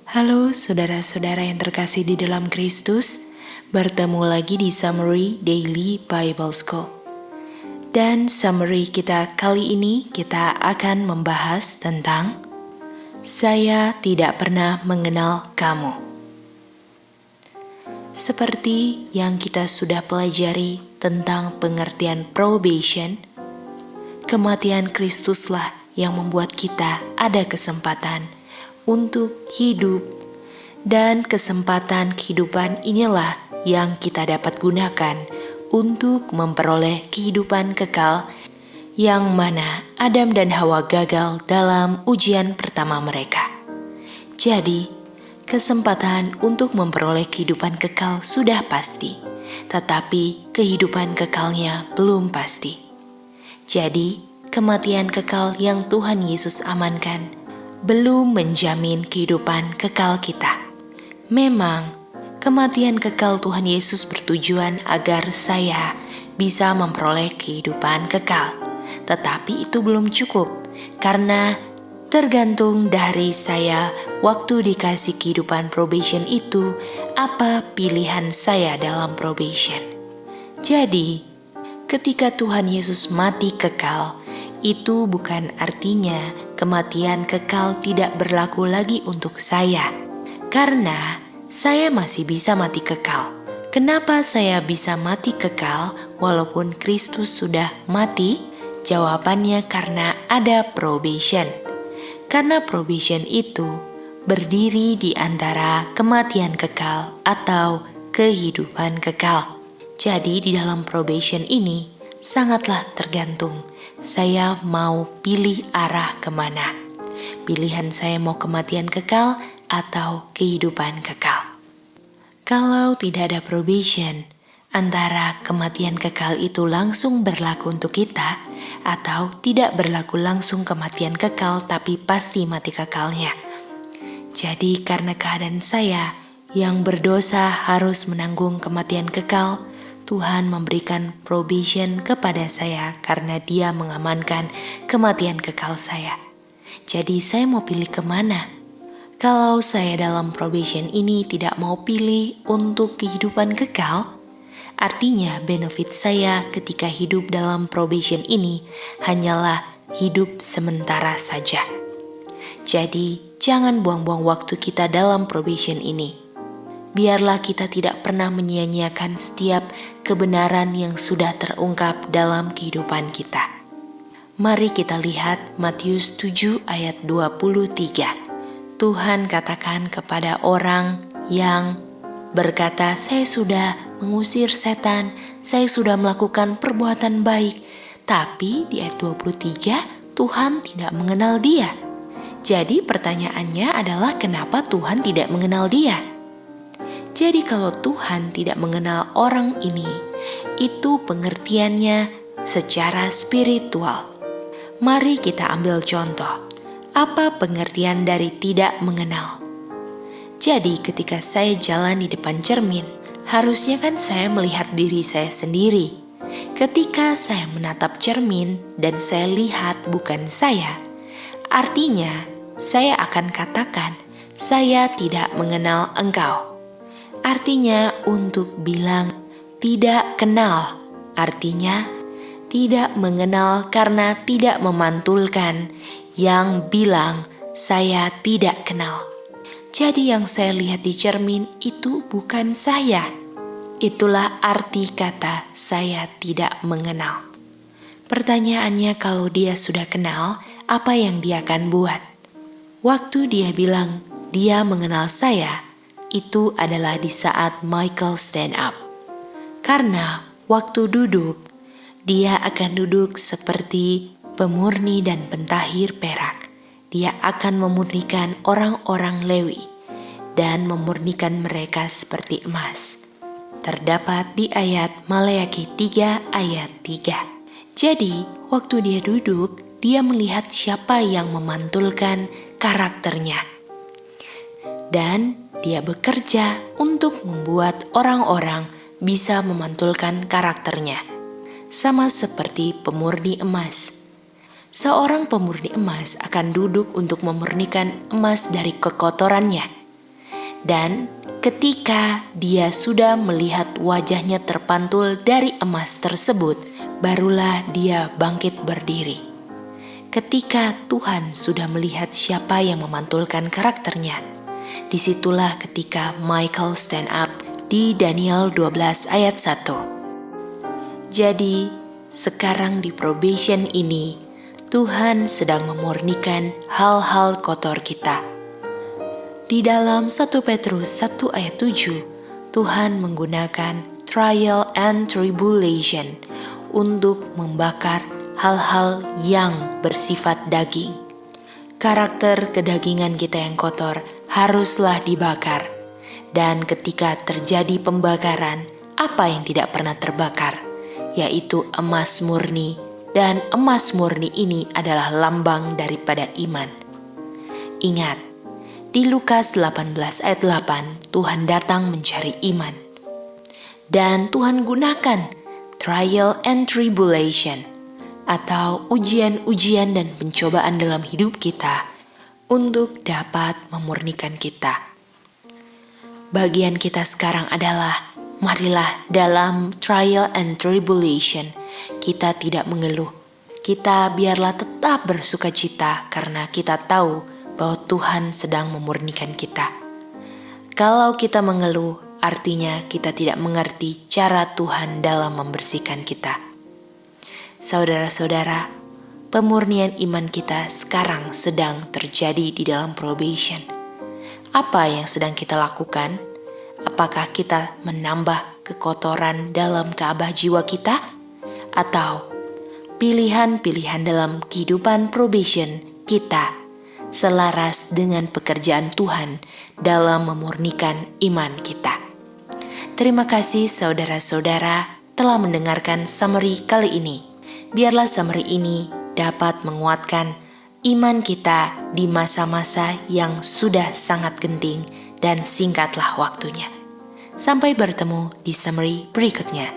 Halo saudara-saudara yang terkasih di dalam Kristus, bertemu lagi di Summary Daily Bible School. Dan summary kita kali ini kita akan membahas tentang Saya tidak pernah mengenal kamu. Seperti yang kita sudah pelajari tentang pengertian probation, kematian Kristuslah yang membuat kita ada kesempatan untuk hidup, dan kesempatan kehidupan inilah yang kita dapat gunakan untuk memperoleh kehidupan kekal yang mana Adam dan Hawa gagal dalam ujian pertama mereka. Jadi, kesempatan untuk memperoleh kehidupan kekal sudah pasti, tetapi kehidupan kekalnya belum pasti. Jadi, kematian kekal yang Tuhan Yesus amankan belum menjamin kehidupan kekal kita. Memang, kematian kekal Tuhan Yesus bertujuan agar saya bisa memperoleh kehidupan kekal. Tetapi itu belum cukup, karena tergantung dari saya waktu dikasih kehidupan probation itu, apa pilihan saya dalam probation. Jadi, ketika Tuhan Yesus mati kekal, itu bukan artinya kematian kekal tidak berlaku lagi untuk saya. Karena saya masih bisa mati kekal. Kenapa saya bisa mati kekal walaupun Kristus sudah mati? Jawabannya karena ada probation. Karena probation itu berdiri di antara kematian kekal atau kehidupan kekal. Jadi di dalam probation ini sangatlah tergantung saya mau pilih arah kemana. Pilihan saya mau kematian kekal atau kehidupan kekal. Kalau tidak ada probation, antara kematian kekal itu langsung berlaku untuk kita, atau tidak berlaku langsung kematian kekal tapi pasti mati kekalnya. Jadi karena keadaan saya yang berdosa harus menanggung kematian kekal, Tuhan memberikan probation kepada saya karena Dia mengamankan kematian kekal saya. Jadi saya mau pilih kemana? Kalau saya dalam probation ini tidak mau pilih untuk kehidupan kekal, artinya benefit saya ketika hidup dalam probation ini hanyalah hidup sementara saja. Jadi jangan buang-buang waktu kita dalam probation ini. Biarlah kita tidak pernah menyia-nyiakan setiap kebenaran yang sudah terungkap dalam kehidupan kita. Mari kita lihat Matius 7 ayat 23. Tuhan katakan kepada orang yang berkata, saya sudah mengusir setan, saya sudah melakukan perbuatan baik. Tapi di ayat 23 Tuhan tidak mengenal dia. Jadi pertanyaannya adalah kenapa Tuhan tidak mengenal dia? Jadi kalau Tuhan tidak mengenal orang ini, itu pengertiannya secara spiritual. Mari kita ambil contoh. Apa pengertian dari tidak mengenal? Jadi ketika saya jalan di depan cermin, harusnya kan saya melihat diri saya sendiri. Ketika saya menatap cermin dan saya lihat bukan saya, artinya saya akan katakan, saya tidak mengenal engkau. Artinya untuk bilang tidak kenal, artinya tidak mengenal karena tidak memantulkan yang bilang saya tidak kenal. Jadi yang saya lihat di cermin itu bukan saya. Itulah arti kata saya tidak mengenal. Pertanyaannya kalau dia sudah kenal, apa yang dia akan buat? Waktu dia bilang dia mengenal saya, itu adalah di saat Michael stand up. Karena waktu duduk, dia akan duduk seperti pemurni dan pentahir perak. Dia akan memurnikan orang-orang Lewi dan memurnikan mereka seperti emas. Terdapat di ayat Maleakhi 3 ayat 3. Jadi, waktu dia duduk, dia melihat siapa yang memantulkan karakternya. Dan dia bekerja untuk membuat orang-orang bisa memantulkan karakternya. Sama seperti pemurni emas. Seorang pemurni emas akan duduk untuk memurnikan emas dari kekotorannya. Dan ketika dia sudah melihat wajahnya terpantul dari emas tersebut, barulah dia bangkit berdiri. Ketika Tuhan sudah melihat siapa yang memantulkan karakternya, disitulah ketika Michael stand up di Daniel 12 ayat 1. Jadi, sekarang di probation ini, Tuhan sedang memurnikan hal-hal kotor kita. Di dalam 1 Petrus 1 ayat 7, Tuhan menggunakan trial and tribulation untuk membakar hal-hal yang bersifat daging. Karakter kedagingan kita yang kotor haruslah dibakar. Dan ketika terjadi pembakaran, apa yang tidak pernah terbakar? Yaitu emas murni. Dan emas murni ini adalah lambang daripada iman. Ingat, di Lukas 18 ayat 8, Tuhan datang mencari iman. Dan Tuhan gunakan trial and tribulation, atau ujian-ujian dan pencobaan dalam hidup kita untuk dapat memurnikan kita. Bagian kita sekarang adalah, marilah dalam trial and tribulation kita tidak mengeluh. Kita biarlah tetap bersuka cita karena kita tahu bahwa Tuhan sedang memurnikan kita. Kalau kita mengeluh, artinya kita tidak mengerti cara Tuhan dalam membersihkan kita. Saudara-saudara, pemurnian iman kita sekarang sedang terjadi di dalam probation. Apa yang sedang kita lakukan? Apakah kita menambah kekotoran dalam keabah jiwa kita? Atau pilihan-pilihan dalam kehidupan probation kita selaras dengan pekerjaan Tuhan dalam memurnikan iman kita? Terima kasih saudara-saudara telah mendengarkan summary kali ini. Biarlah summary ini dapat menguatkan iman kita di masa-masa yang sudah sangat genting dan singkatlah waktunya. Sampai bertemu di summary berikutnya.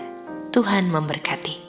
Tuhan memberkati.